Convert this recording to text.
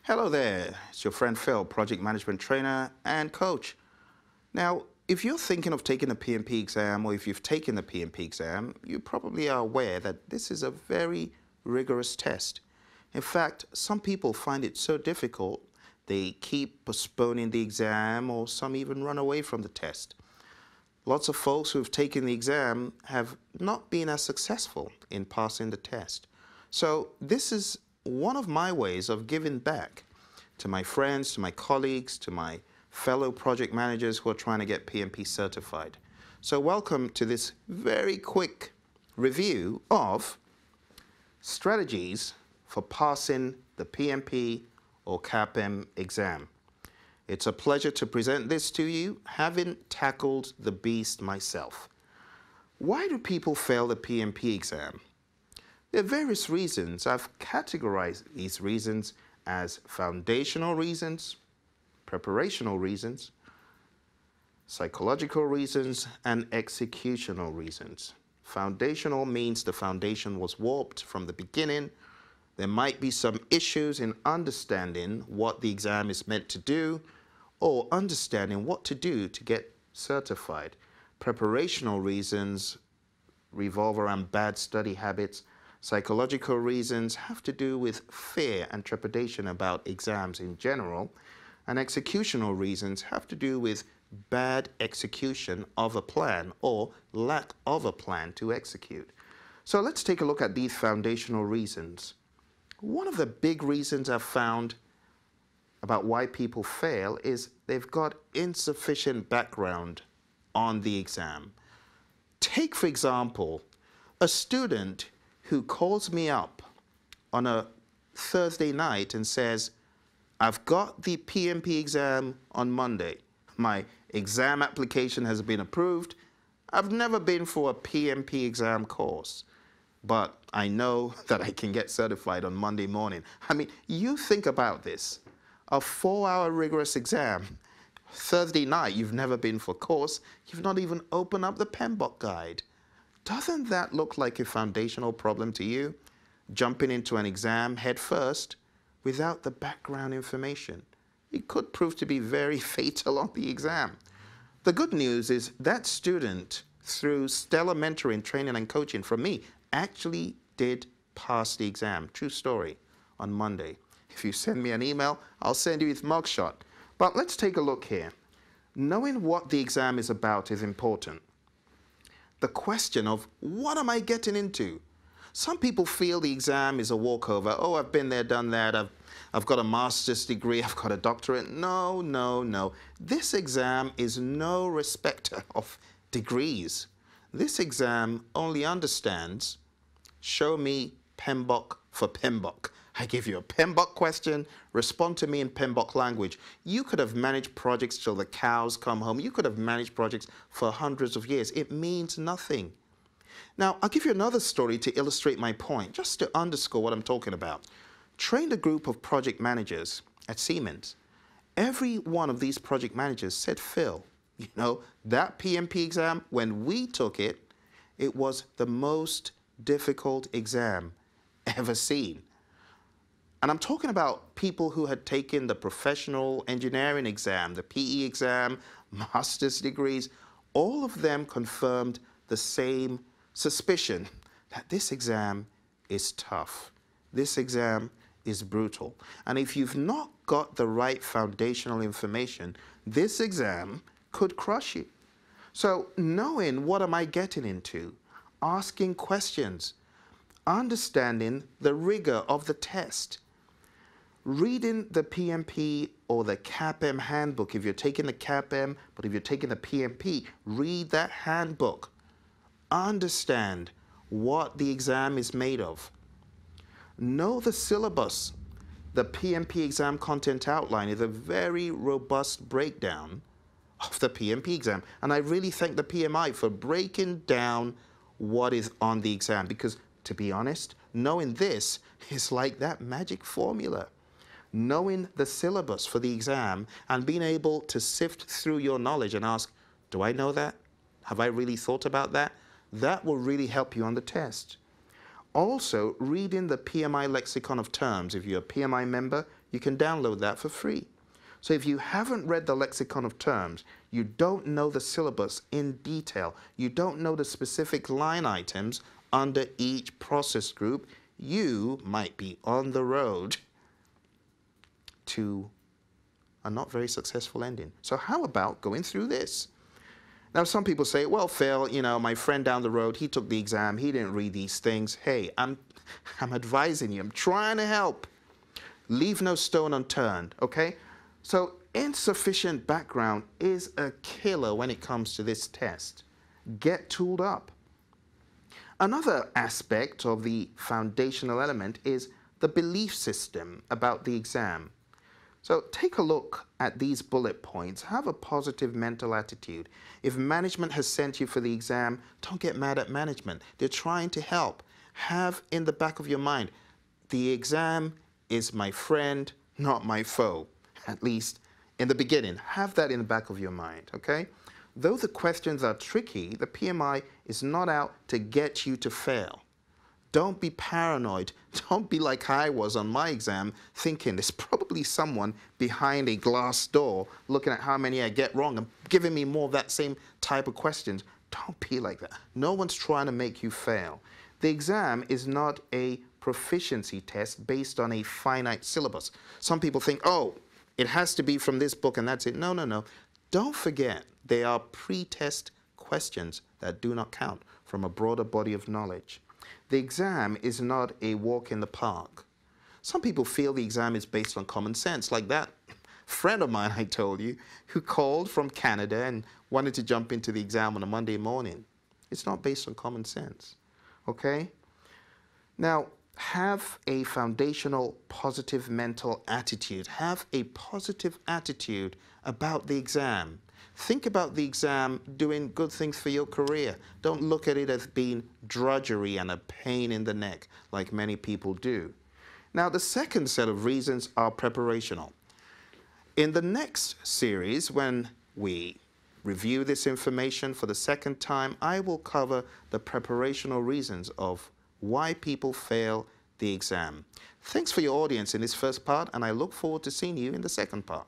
Hello there, it's your friend Phil, project management trainer and coach. Now, if you're thinking of taking the PMP exam or if you've taken the PMP exam, you probably are aware that this is a very rigorous test. In fact, some people find it so difficult they keep postponing the exam or some even run away from the test. Lots of folks who've taken the exam have not been as successful in passing the test. So this is one of my ways of giving back to my friends, to my colleagues, to my fellow project managers who are trying to get PMP certified. So welcome to this very quick review of strategies for passing the PMP or CAPM exam. It's a pleasure to present this to you, having tackled the beast myself. Why do people fail the PMP exam? There are various reasons. I've categorized these reasons as foundational reasons, preparational reasons, psychological reasons, and executional reasons. Foundational means the foundation was warped from the beginning. There might be some issues in understanding what the exam is meant to do or understanding what to do to get certified. Preparational reasons revolve around bad study habits. Psychological reasons have to do with fear and trepidation about exams in general. And executional reasons have to do with bad execution of a plan or lack of a plan to execute. So let's take a look at these foundational reasons. One of the big reasons I've found about why people fail is they've got insufficient background on the exam. Take, for example, a student who calls me up on a Thursday night and says, I've got the PMP exam on Monday. My exam application has been approved. I've never been for a PMP exam course, but I know that I can get certified on Monday morning. I mean, you think about this. A 4-hour rigorous exam. Thursday night, you've never been for a course. You've not even opened up the PMBOK guide. Doesn't that look like a foundational problem to you? Jumping into an exam head first without the background information. It could prove to be very fatal on the exam. The good news is that student, through stellar mentoring, training, and coaching from me, actually did pass the exam. True story, on Monday. If you send me an email, I'll send you his mugshot. But let's take a look here. Knowing what the exam is about is important. The question of what am I getting into? Some people feel the exam is a walkover. Oh, I've been there, done that. I've got a master's degree. I've got a doctorate. No, no, no. This exam is no respecter of degrees. This exam only understands, show me PMBOK for PMBOK. I give you a PMBOK question, respond to me in PMBOK language. You could have managed projects till the cows come home. You could have managed projects for hundreds of years. It means nothing. Now, I'll give you another story to illustrate my point, just to underscore what I'm talking about. Trained a group of project managers at Siemens. Every one of these project managers said, Phil, you know, that PMP exam, when we took it, it was the most difficult exam ever seen. And I'm talking about people who had taken the professional engineering exam, the PE exam, master's degrees. All of them confirmed the same suspicion that this exam is tough. This exam is brutal. And if you've not got the right foundational information, this exam could crush you. So knowing what am I getting into, asking questions, understanding the rigor of the test, reading the PMP or the CAPM handbook. If you're taking the CAPM, but if you're taking the PMP, read that handbook. Understand what the exam is made of. Know the syllabus. The PMP exam content outline is a very robust breakdown of the PMP exam. And I really thank the PMI for breaking down what is on the exam, because to be honest, knowing this is like that magic formula. Knowing the syllabus for the exam and being able to sift through your knowledge and ask, do I know that? Have I really thought about that? That will really help you on the test. Also, reading the PMI lexicon of terms. If you're a PMI member, you can download that for free. So if you haven't read the lexicon of terms, you don't know the syllabus in detail, you don't know the specific line items under each process group, you might be on the road to a not very successful ending. So how about going through this? Now, some people say, well, Phil, you know, my friend down the road, he took the exam, he didn't read these things. Hey, I'm advising you, I'm trying to help. Leave no stone unturned, okay? So insufficient background is a killer when it comes to this test. Get tooled up. Another aspect of the foundational element is the belief system about the exam. So take a look at these bullet points. Have a positive mental attitude. If management has sent you for the exam, don't get mad at management. They're trying to help. Have in the back of your mind, the exam is my friend, not my foe. At least in the beginning. Have that in the back of your mind, okay? Though the questions are tricky, the PMI is not out to get you to fail. Don't be paranoid. Don't be like I was on my exam, thinking there's probably someone behind a glass door looking at how many I get wrong and giving me more of that same type of questions. Don't be like that. No one's trying to make you fail. The exam is not a proficiency test based on a finite syllabus. Some people think, oh, it has to be from this book and that's it. No, no, no. Don't forget, there are pre-test questions that do not count from a broader body of knowledge. The exam is not a walk in the park. Some people feel the exam is based on common sense, like that friend of mine I told you who called from Canada and wanted to jump into the exam on a Monday morning. It's not based on common sense, okay? Now, have a foundational positive mental attitude. Have a positive attitude about the exam. Think about the exam doing good things for your career. Don't look at it as being drudgery and a pain in the neck like many people do. Now, the second set of reasons are preparational. In the next series, when we review this information for the second time, I will cover the preparational reasons of why people fail the exam. Thanks for your audience in this first part, and I look forward to seeing you in the second part.